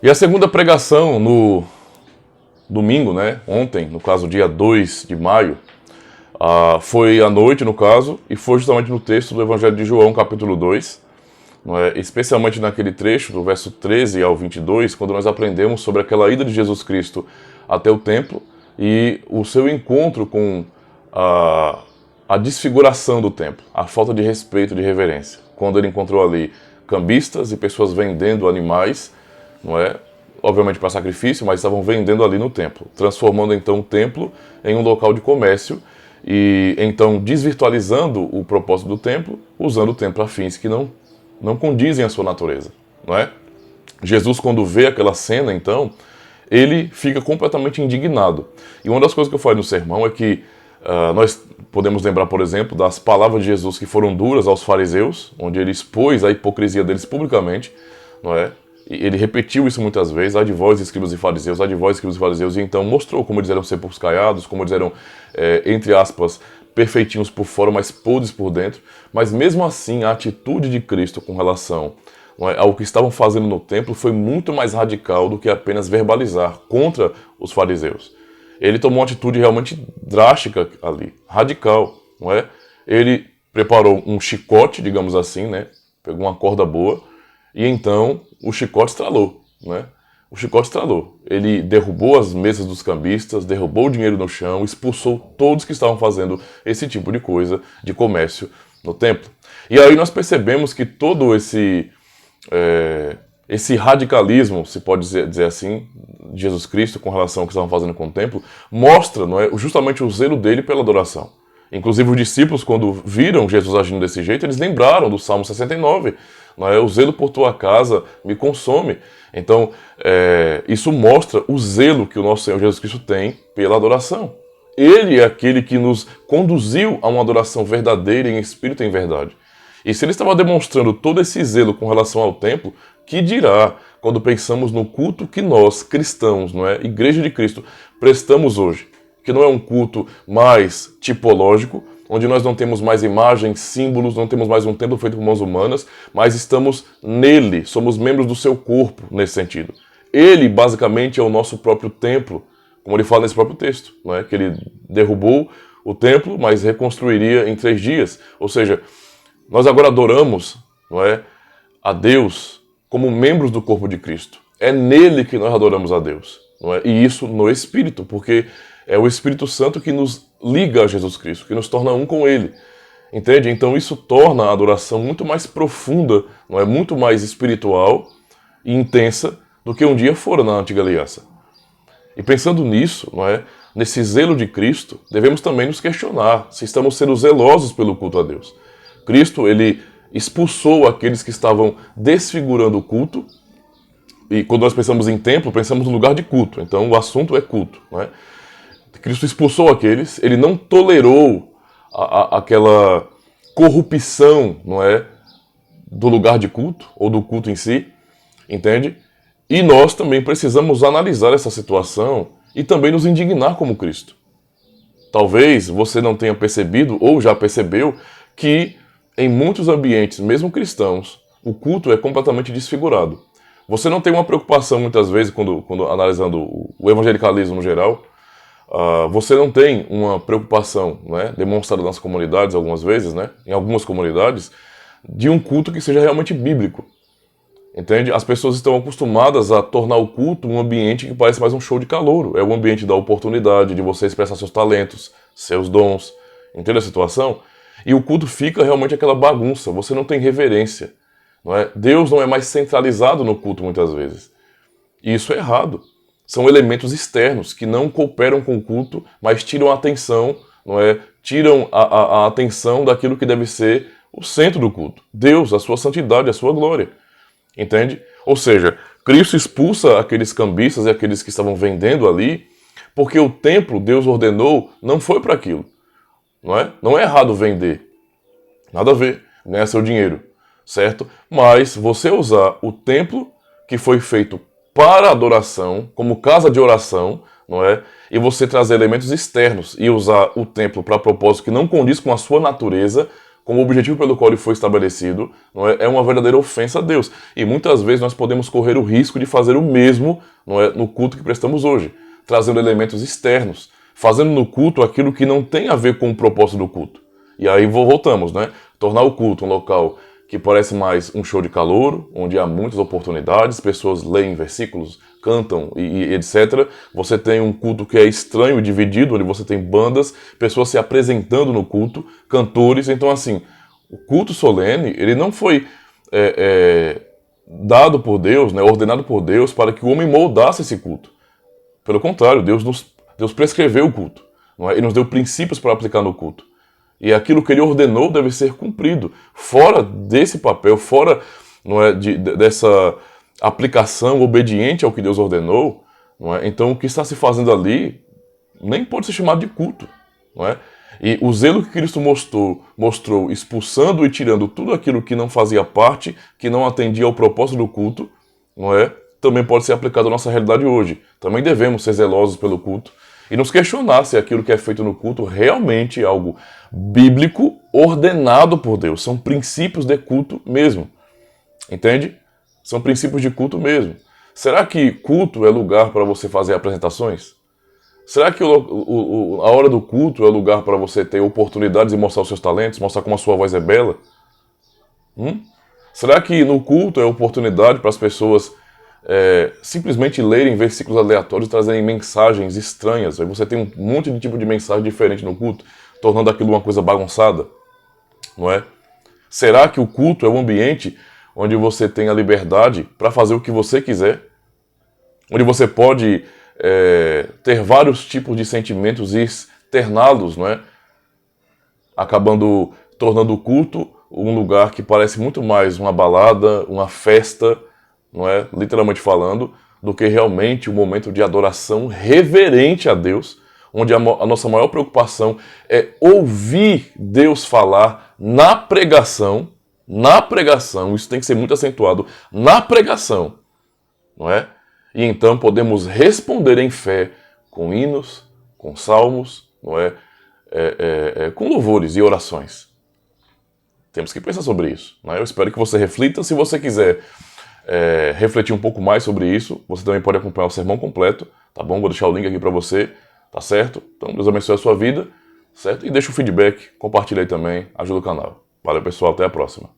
E a segunda pregação no domingo, né, ontem, no caso dia 2 de maio, foi à noite, no caso, e foi justamente no texto do Evangelho de João, capítulo 2, não é? Especialmente naquele trecho, do verso 13 ao 22, quando nós aprendemos sobre aquela ida de Jesus Cristo até o templo e o seu encontro com a desfiguração do templo, a falta de respeito, de reverência. Quando ele encontrou ali cambistas e pessoas vendendo animais, não é? Obviamente para sacrifício, mas estavam vendendo ali no templo, transformando então o templo em um local de comércio e então desvirtualizando o propósito do templo, usando o templo a fins que não condizem à sua natureza, não é? Jesus, quando vê aquela cena, então, ele fica completamente indignado. E uma das coisas que eu falei no sermão é que nós podemos lembrar, por exemplo, das palavras de Jesus que foram duras aos fariseus, onde ele expôs a hipocrisia deles publicamente, não é? E ele repetiu isso muitas vezes, ai de vós, escribas e fariseus, ai de vós, escribas e fariseus, e então mostrou como eles eram sepulcros caiados, como eles eram, entre aspas, perfeitinhos por fora, mas podres por dentro. Mas mesmo assim, a atitude de Cristo com relação, não é, ao que estavam fazendo no templo foi muito mais radical do que apenas verbalizar contra os fariseus. Ele tomou uma atitude realmente drástica ali, radical, não é? Ele preparou um chicote, digamos assim, né? Pegou uma corda boa, e então o chicote estralou, né? O chicote estralou. Ele derrubou as mesas dos cambistas, derrubou o dinheiro no chão, expulsou todos que estavam fazendo esse tipo de coisa, de comércio no templo. E aí nós percebemos que todo esse radicalismo, se pode dizer assim, de Jesus Cristo com relação ao que estavam fazendo com o templo, mostra, não é, justamente o zelo dele pela adoração. Inclusive os discípulos, quando viram Jesus agindo desse jeito, eles lembraram do Salmo 69, não é? O zelo por tua casa me consome. Então, isso mostra o zelo que o nosso Senhor Jesus Cristo tem pela adoração. Ele é aquele que nos conduziu a uma adoração verdadeira em espírito e em verdade. E se ele estava demonstrando todo esse zelo com relação ao templo, que dirá quando pensamos no culto que nós, cristãos, não é, Igreja de Cristo, prestamos hoje? Que não é um culto mais tipológico, onde nós não temos mais imagens, símbolos, não temos mais um templo feito por mãos humanas, mas estamos nele, somos membros do seu corpo nesse sentido. Ele, basicamente, é o nosso próprio templo, como ele fala nesse próprio texto, não é? Que ele derrubou o templo, mas reconstruiria em 3 dias. Ou seja, nós agora adoramos, não é, a Deus como membros do corpo de Cristo. É nele que nós adoramos a Deus, não é? E isso no Espírito, porque é o Espírito Santo que nos liga a Jesus Cristo, que nos torna um com Ele. Entende? Então isso torna a adoração muito mais profunda, não é? Muito mais espiritual e intensa do que um dia fora na Antiga Aliança. E pensando nisso, não é? Nesse zelo de Cristo, devemos também nos questionar se estamos sendo zelosos pelo culto a Deus. Cristo, ele expulsou aqueles que estavam desfigurando o culto, e quando nós pensamos em templo, pensamos no lugar de culto. Então o assunto é culto, não é? Cristo expulsou aqueles, ele não tolerou aquela corrupção, não é, do lugar de culto, ou do culto em si, entende? E nós também precisamos analisar essa situação e também nos indignar como Cristo. Talvez você não tenha percebido, ou já percebeu, que em muitos ambientes, mesmo cristãos, o culto é completamente desfigurado. Você não tem uma preocupação, muitas vezes, quando analisando o evangelicalismo no geral, você não tem uma preocupação, né, demonstrada nas comunidades algumas vezes, né, em algumas comunidades, de um culto que seja realmente bíblico. Entende? As pessoas estão acostumadas a tornar o culto um ambiente que parece mais um show de calouro. É o ambiente da oportunidade de você expressar seus talentos, seus dons. Entende a situação? E o culto fica realmente aquela bagunça. Você não tem reverência. Não é? Deus não é mais centralizado no culto muitas vezes. E isso é errado. São elementos externos que não cooperam com o culto, mas tiram a atenção, não é? Tiram a atenção daquilo que deve ser o centro do culto. Deus, a sua santidade, a sua glória. Entende? Ou seja, Cristo expulsa aqueles cambistas e aqueles que estavam vendendo ali, porque o templo, Deus ordenou, não foi para aquilo. Não é? Não é errado vender. Nada a ver. Ganhar seu dinheiro. Certo? Mas você usar o templo que foi feito para adoração, como casa de oração, não é? E você trazer elementos externos e usar o templo para propósito que não condiz com a sua natureza, como o objetivo pelo qual ele foi estabelecido, não é? É uma verdadeira ofensa a Deus. E muitas vezes nós podemos correr o risco de fazer o mesmo, não é, no culto que prestamos hoje, trazendo elementos externos, fazendo no culto aquilo que não tem a ver com o propósito do culto. E aí voltamos, né? Tornar o culto um local que parece mais um show de calouro, onde há muitas oportunidades, pessoas leem versículos, cantam e etc. Você tem um culto que é estranho, dividido, onde você tem bandas, pessoas se apresentando no culto, cantores. Então, assim, o culto solene, ele não foi dado por Deus, né, ordenado por Deus, para que o homem moldasse esse culto. Pelo contrário, Deus prescreveu o culto, não é? E nos deu princípios para aplicar no culto. E aquilo que ele ordenou deve ser cumprido. Fora desse papel, fora, não é, dessa aplicação obediente ao que Deus ordenou, não é? Então o que está se fazendo ali nem pode ser chamado de culto. Não é? E o zelo que Cristo mostrou expulsando e tirando tudo aquilo que não fazia parte, que não atendia ao propósito do culto, não é? Também pode ser aplicado à nossa realidade hoje. Também devemos ser zelosos pelo culto e nos questionar se aquilo que é feito no culto realmente é algo bíblico, ordenado por Deus. São princípios de culto mesmo. Entende? São princípios de culto mesmo. Será que culto é lugar para você fazer apresentações? Será que a hora do culto é lugar para você ter oportunidades de mostrar os seus talentos, mostrar como a sua voz é bela? Será que no culto é oportunidade para as pessoas simplesmente lerem versículos aleatórios e trazerem mensagens estranhas? Aí você tem um monte de tipo de mensagem diferente no culto, tornando aquilo uma coisa bagunçada, não é? Será que o culto é um ambiente onde você tem a liberdade para fazer o que você quiser? Onde você pode ter vários tipos de sentimentos e externá-los, não é? Tornando o culto um lugar que parece muito mais uma balada, uma festa, não é? Literalmente falando, do que realmente um momento de adoração reverente a Deus, onde a nossa maior preocupação é ouvir Deus falar na pregação, isso tem que ser muito acentuado, na pregação, não é? E então podemos responder em fé com hinos, com salmos, não é? Com louvores e orações. Temos que pensar sobre isso, não é? Eu espero que você reflita. Se você quiser refletir um pouco mais sobre isso, você também pode acompanhar o sermão completo, tá bom? Vou deixar o link aqui para você, tá certo? Então Deus abençoe a sua vida, certo? E deixa o feedback, compartilha aí também, ajuda o canal. Valeu, pessoal, até a próxima.